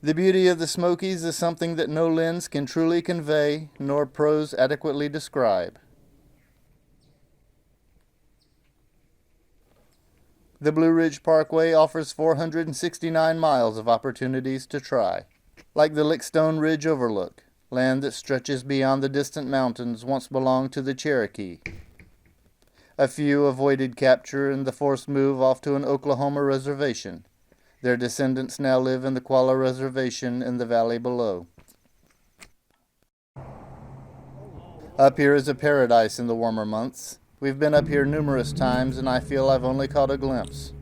The beauty of the Smokies is something that no lens can truly convey, nor prose adequately describe. The Blue Ridge Parkway offers 469 miles of opportunities to try. Like the Lickstone Ridge Overlook, land that stretches beyond the distant mountains once belonged to the Cherokee. A few avoided capture and the forced move off to an Oklahoma reservation. Their descendants now live in the Qualla Reservation in the valley below. Up here is a paradise in the warmer months. We've been up here numerous times and I feel I've only caught a glimpse.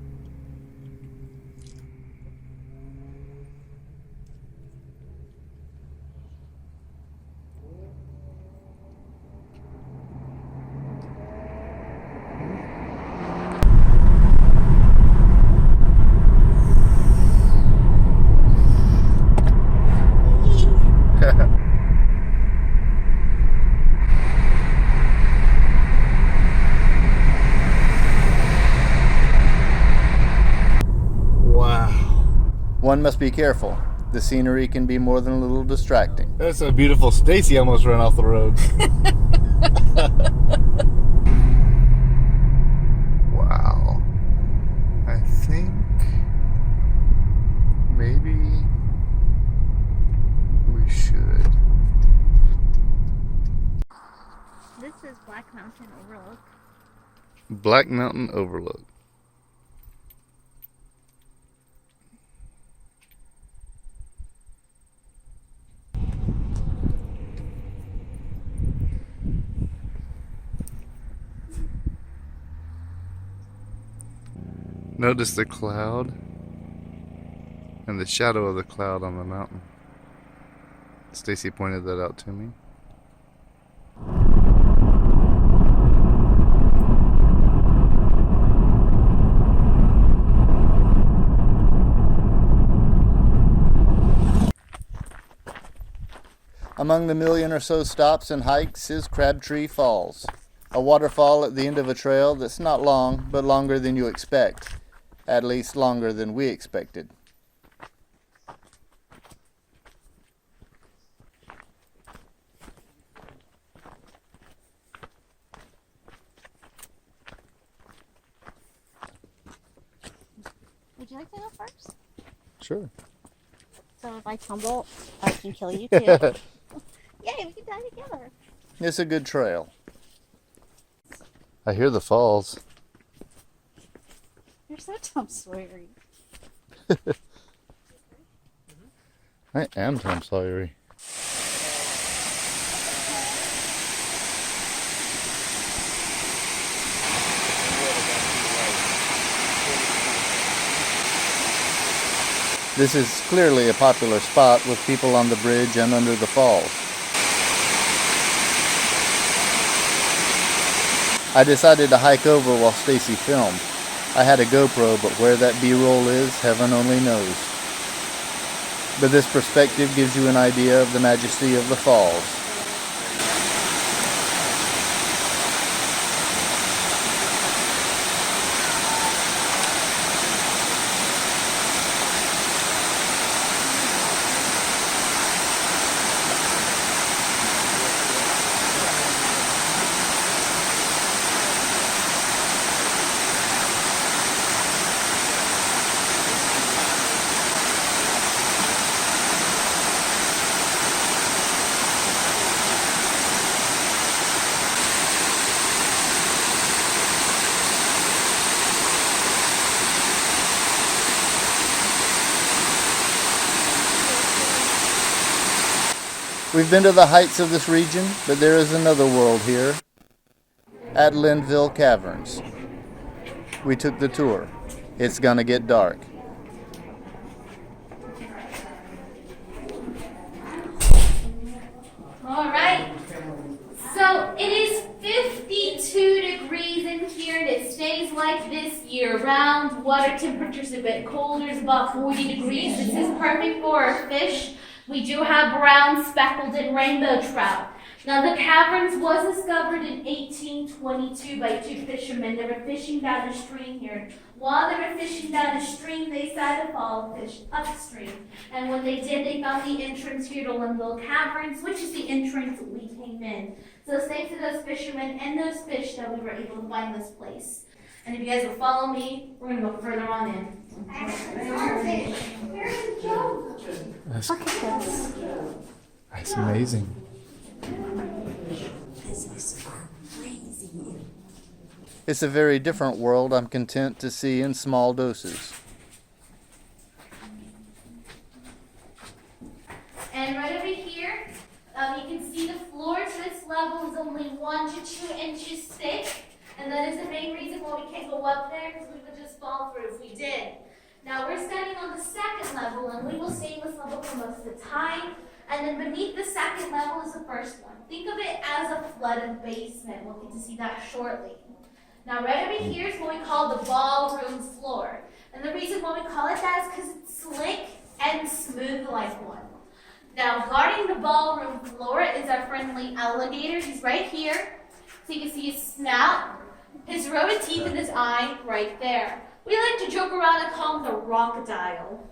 Wow. One must be careful. The scenery can be more than a little distracting. That's a beautiful Stacy almost ran off the road. Wow. I think maybe we should. This is Black Mountain Overlook. Black Mountain Overlook. Notice the cloud and the shadow of the cloud on the mountain. Stacy pointed that out to me. Among the million or so stops and hikes is Crabtree Falls, a waterfall at the end of a trail that's not long, but longer than you expect. At least longer than we expected. Would you like to go first? Sure. So if I tumble, I can kill you too. Yay, we can die together. It's a good trail. I hear the falls. You're so Tom Sawyery. I am Tom Sawyery. This is clearly a popular spot with people on the bridge and under the falls. I decided to hike over while Stacy filmed. I had a GoPro, but where that B-roll is, heaven only knows. But this perspective gives you an idea of the majesty of the falls. We've been to the heights of this region, but there is another world here, at Linville Caverns. We took the tour. It's gonna get dark. All right. So it is 52 degrees in here, and it stays like this year-round. Water temperature's a bit colder, it's about 40 degrees. This is perfect for our fish. We do have brown, speckled, and rainbow trout. Now, the caverns was discovered in 1822 by two fishermen. They were fishing down a stream here While they were fishing down a stream, they decided to follow fish upstream. And when they did, they found the entrance here to Limbo Caverns, which is the entrance we came in. So it's thanks to those fishermen and those fish that we were able to find this place. And if you guys will follow me, we're going to go further on in. That's, Look at this. that's amazing. This is crazy. It's a very different world I'm content to see in small doses. And right over here, you can see the floor to this level is only 1 to 2 inches thick. And that is the main reason why we can't go up there, because we would just fall through if we did. Now we're standing on the second level, and we will stay in this level for most of the time. And then beneath the second level is the first one. Think of it as a flooded basement. We'll get to see that shortly. Now right over here is what we call the ballroom floor. And the reason why we call it that is because it's slick and smooth like one. Now guarding the ballroom floor is our friendly alligator. He's right here. So you can see his snout, his row of teeth, and his eye right there. We like to joke around and call him the crocodile.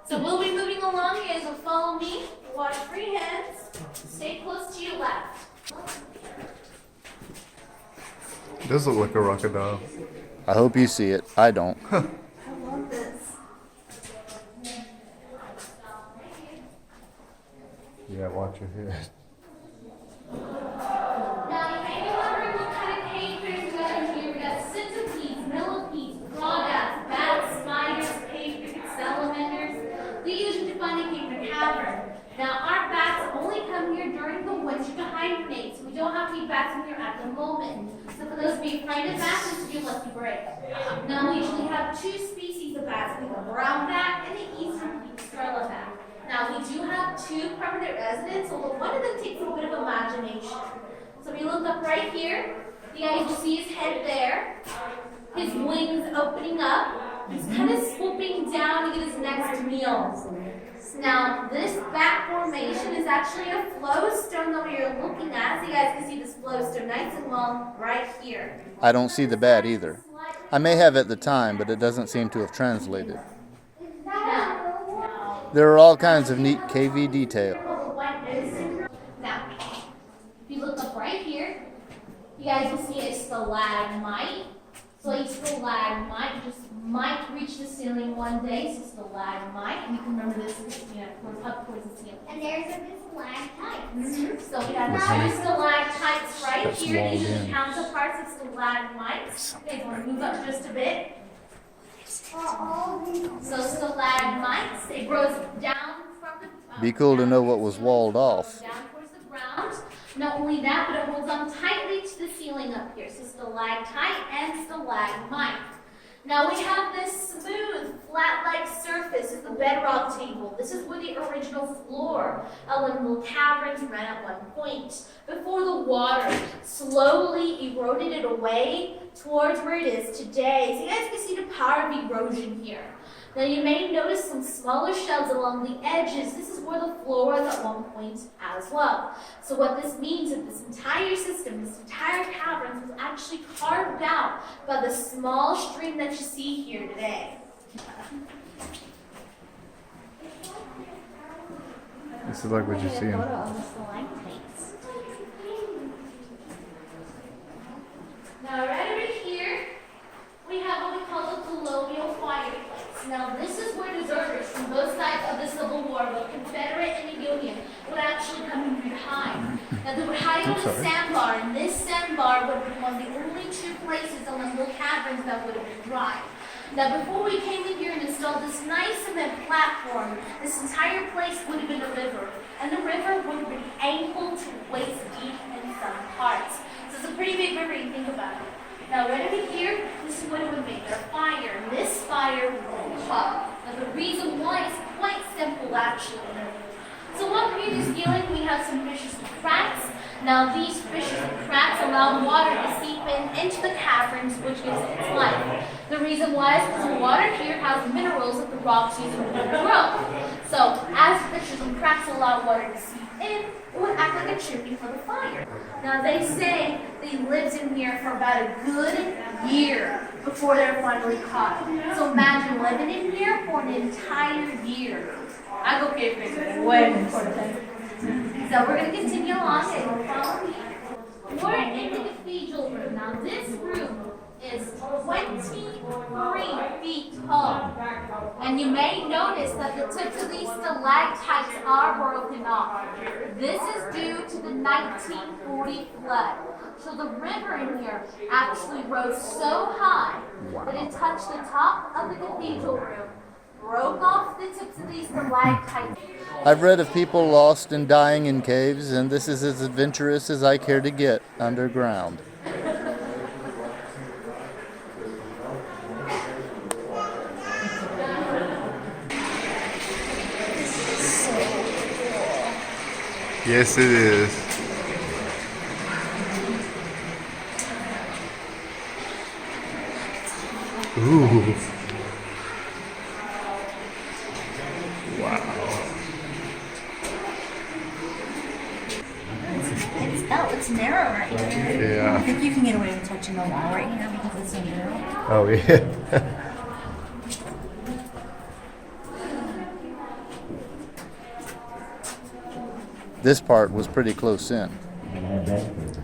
So we'll be moving along. You guys will follow me. Wash free hands. Stay close to your left. It does look like a crocodile. I hope you see it. I don't. I love this. Yeah, watch your head. Now, you may be wondering what kind of cave critters we got in here. We got centipedes, millipedes, crawdads, bats, spiders, cave crickets, salamanders. We usually find a cave cricket cavern. Now, our bats only come here during the winter to hibernate, so we don't have any bats in here at the moment. So for those of you afraid of bats, this is your lucky break. Now, we usually have 2 species of bats. We have a brown bat and an eastern scarlet bat. Now, we do have 2 permanent residents, although one of them takes a bit of imagination. So if you look up right here, you guys will see his head there, his wings opening up. He's kind of swooping down to get his next meal. Now, this bat formation is actually a flowstone that we are looking at. So you guys can see this flowstone nice and long right here. I don't see the bat either. I may have at the time, but it doesn't seem to have translated. There are all kinds of neat KV detail. Now, if you look up right here, you guys will see a stalagmite. So a stalagmite just might reach the ceiling one day. So stalagmite, and you can remember this, up towards the ceiling. And there's a bit stalactites. So we have 2 stalactites right That's here. walled These are in. counterparts of stalagmites. You guys want to move up just a bit? So stalagmites, it grows down from the Be cool to know what was walled off. down towards the ground. Not only that, but it holds on tightly to the ceiling up here. So stalactite and stalagmite. Now we have this smooth, flat-like surface of the bedrock table. This is where the original floor of Limbo Caverns ran at one point, before the water slowly eroded it away towards where it is today. So you guys can see the power of erosion here. Now you may notice some smaller shelves along the edges. This is where the floor was at one point as well. So what this means is this entire system, this entire cavern was actually carved out by the small stream that you see here today. This is like what you see in. Now right over here, we have what we call the colonial fireplace. Now this is where deserters from both sides of the Civil War, both Confederate and the Union, would actually come and hide. Now they would hide on a sandbar, and this sandbar would have been one of the only 2 places on the Limbo Caverns that would have been dry. Now before we came in here and installed this nice cement platform, this entire place would have been a river. And the river would have been ankle to waist deep in some parts. So it's a pretty big river, you think about it. Now right over here, this is what it would make their fire. And this fire would pop. Now the reason why is quite simple actually. So up here in the ceiling, we have some fissures and cracks. Now these fissures and cracks allow water to seep into the caverns, which gives it its life. The reason why is because the water here has minerals that the rocks use in grow. So as fissures and cracks allow water to seep in, it would act like a chimney for the fire. Now they say they lived in here for about a good year before they were finally caught. So imagine living in here for an entire year. I go cave painting way before then. So we're going to continue along and we'll follow me. We're in the cathedral room. Now this room is 23 feet tall. And you may notice that the tips of these stalactites are broken off. This is due to the 1940 flood. So the river in here actually rose so high that it touched the top of the cathedral room, broke off the tips of these stalactites. I've read of people lost and dying in caves, and this is as adventurous as I care to get underground. Yes, it is. Ooh. Wow. It's narrow right here. Yeah. I think you can get away with touching the wall right here because it's so narrow. Oh, yeah. This part was pretty close in.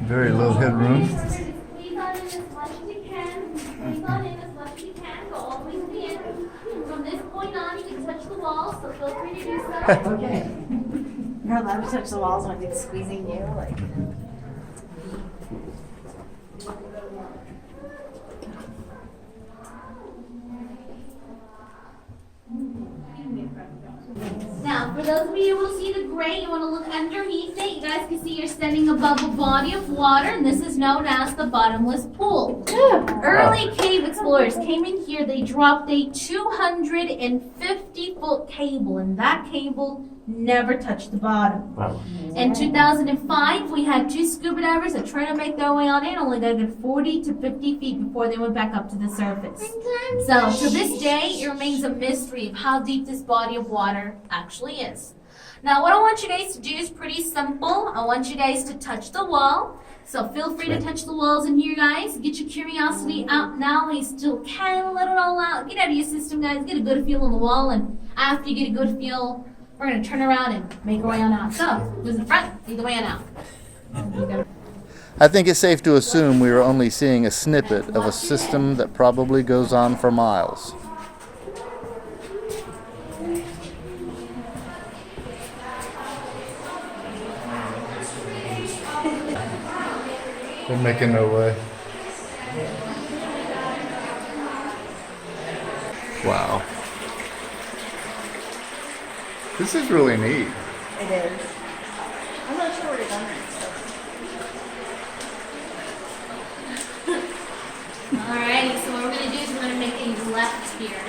Very low headroom. Squeeze on in as much as you can. Squeeze on in as much as you can. Go all the way to the end. From this point on, you can touch the walls, so feel free to do so. Okay. You're allowed to touch the walls when it's squeezing you, like. Now, for those of you who will see the gray, you want to look underneath it. You guys can see you're standing above a body of water, and this is known as the bottomless pool. Early cave explorers came in here. They dropped a 250-foot cable, and that cable never touched the bottom. In 2005, we had 2 scuba divers that tried to make their way on in, only got a good 40 to 50 feet before they went back up to the surface. So, to this day, it remains a mystery of how deep this body of water actually is. Now, what I want you guys to do is pretty simple. I want you guys to touch the wall. So feel free to touch the walls in here, guys. Get your curiosity out now. You still can let it all out. Get out of your system, guys. Get a good feel on the wall, and after you get a good feel, we're going to turn around and make our way on out. So, who's in front? Lead the way on out. I think it's safe to assume we are only seeing a snippet of a system that probably goes on for miles. They're making their way. Wow. This is really neat. It is. I'm not sure where to go next. Alright, so what we're going to do is we're going to make a left here.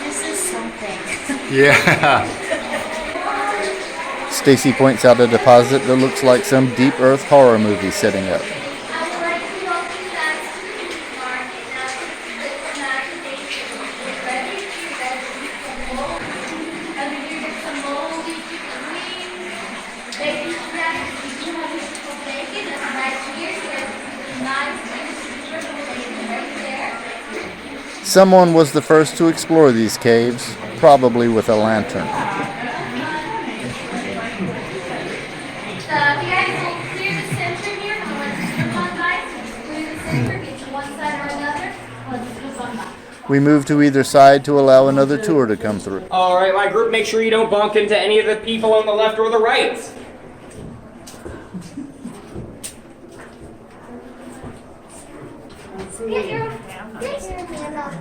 This is something. Yeah. Stacy points out a deposit that looks like some deep earth horror movie setting up. Someone was the first to explore these caves, probably with a lantern. We move to either side to allow another tour to come through. All right, my group, make sure you don't bump into any of the people on the left or the right. Get your hand up.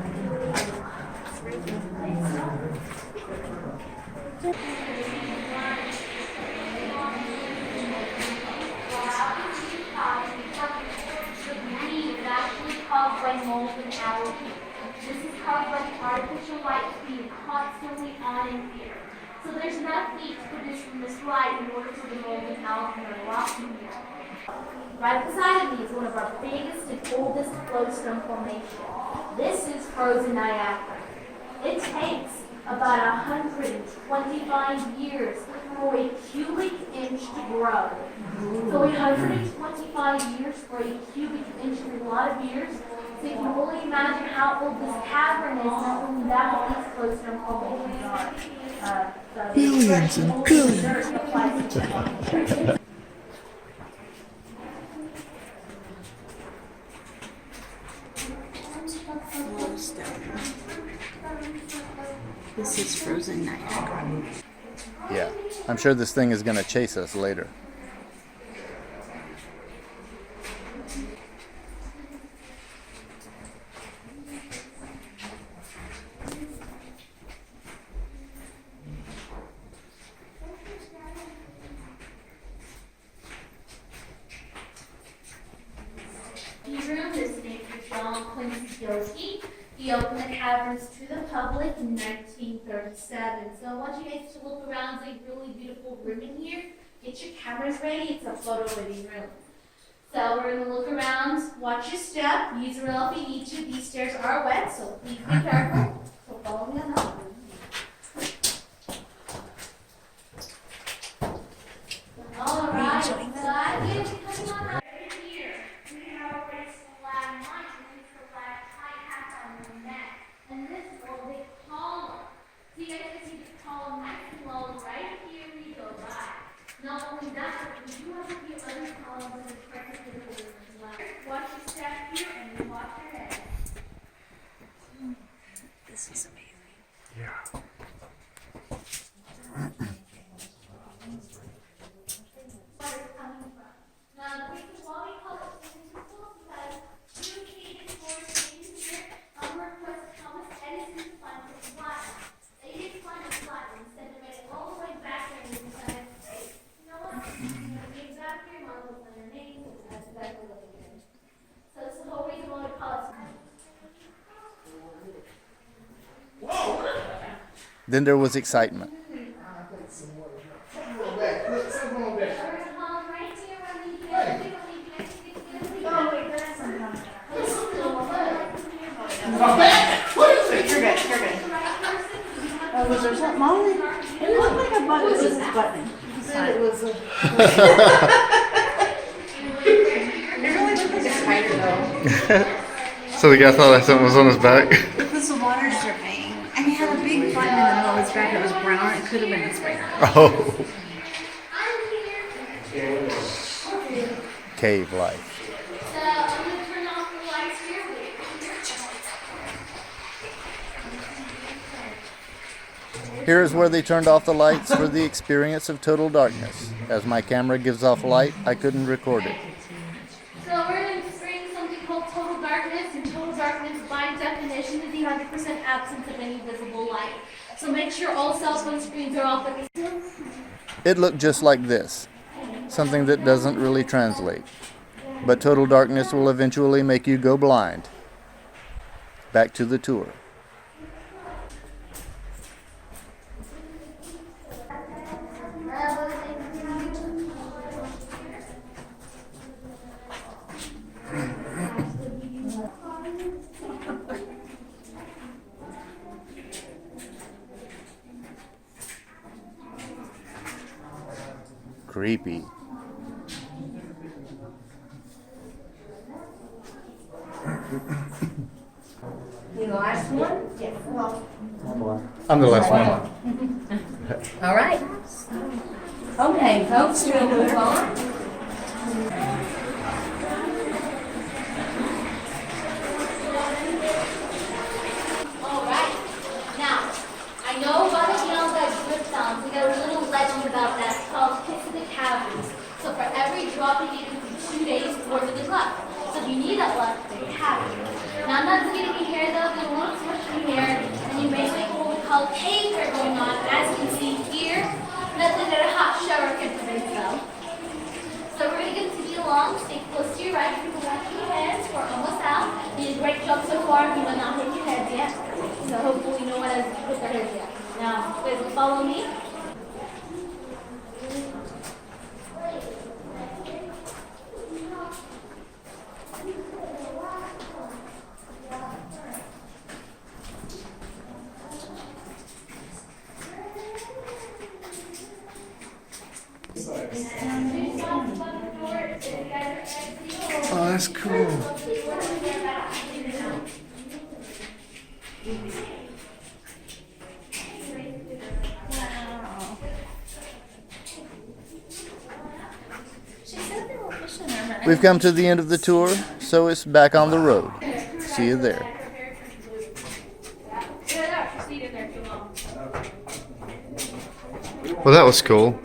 Caused by mold and allergy. This is caused by artificial light being constantly on in here. So there's enough heat produced from this light in order for the mold and algae to rot in here. Right beside of me is one of our biggest and oldest flowstone formations. This is frozen Niagara. It takes about 125 years for a cubic inch to grow. So 125 years for a cubic inch is a lot of years. So you can only imagine how old this cavern is, not only that, but these flowstone formations are. Billions and billions. This is frozen Niagara. Yeah, I'm sure this thing is going to chase us later. Room is named for John Quincy Gillespie. He opened the caverns to the public in 1937. So I want you guys to look around. It's a really beautiful room in here. Get your cameras ready. It's a photo-ready room. So we're going to look around, watch your step, use a rail if you need to. These stairs are wet, so please be careful. So follow me on that. All right, so I get it coming on up. And this is a big column. So you guys can see the column nice and low right here we go by. Not only that, but we do have a few other columns that are practically as well. Watch your step here and you watch your head. This is amazing. Yeah. Where it's coming from. Now the reason why we call it physical is because two cages were in here. Worked with Thomas Edison's fund was flat. They didn't fund it flat. Instead they made it all the way back there and they decided, hey, you know what? Names back here, might as well put their names, and that's exactly what they did. So that's the whole reason why we call it. Then there was excitement. Was there something on it? It looked like a button. This is button. You said it was a... It really looked like a spider though. So the guy thought that something was on his back. Because the water's dripping. And he had a big button in the middle of his back that was brown. It could have been a spider. Oh. Cave life. So I'm going to turn off the lights here. Here is where they turned off the lights for the experience of total darkness. As my camera gives off light, I couldn't record it. So we're going to experience something called total darkness, and total darkness by definition is the 100% absence of any visible light. So make sure all cell phone screens are off. It looked just like this, something that doesn't really translate. But total darkness will eventually make you go blind. Back to the tour. Creepy. You the last one? Yes. I'm the last one. All right. Okay, folks, we'll move on. All right. Now, I know a lot of y'all got good sounds. We got a little legend about that. It's called Kiss of the Caverns. So for every drop you get, it could be 2 days towards the good luck. So if you need that luck, there you have it. Now I'm not going to be here though, because won't switch from here, and you may see what we call taper going on, as you can see here. Nothing that a hot shower can prevent though. So we're going to continue along, stay close to your right, keep watching your hands, we're almost out. You did a great job so far, you will not hit your heads yet. So hopefully no one has hit their heads yet. Now, you guys will follow me. Oh, that's cool. We've come to the end of the tour, so it's back on the road. See you there. Well, that was cool.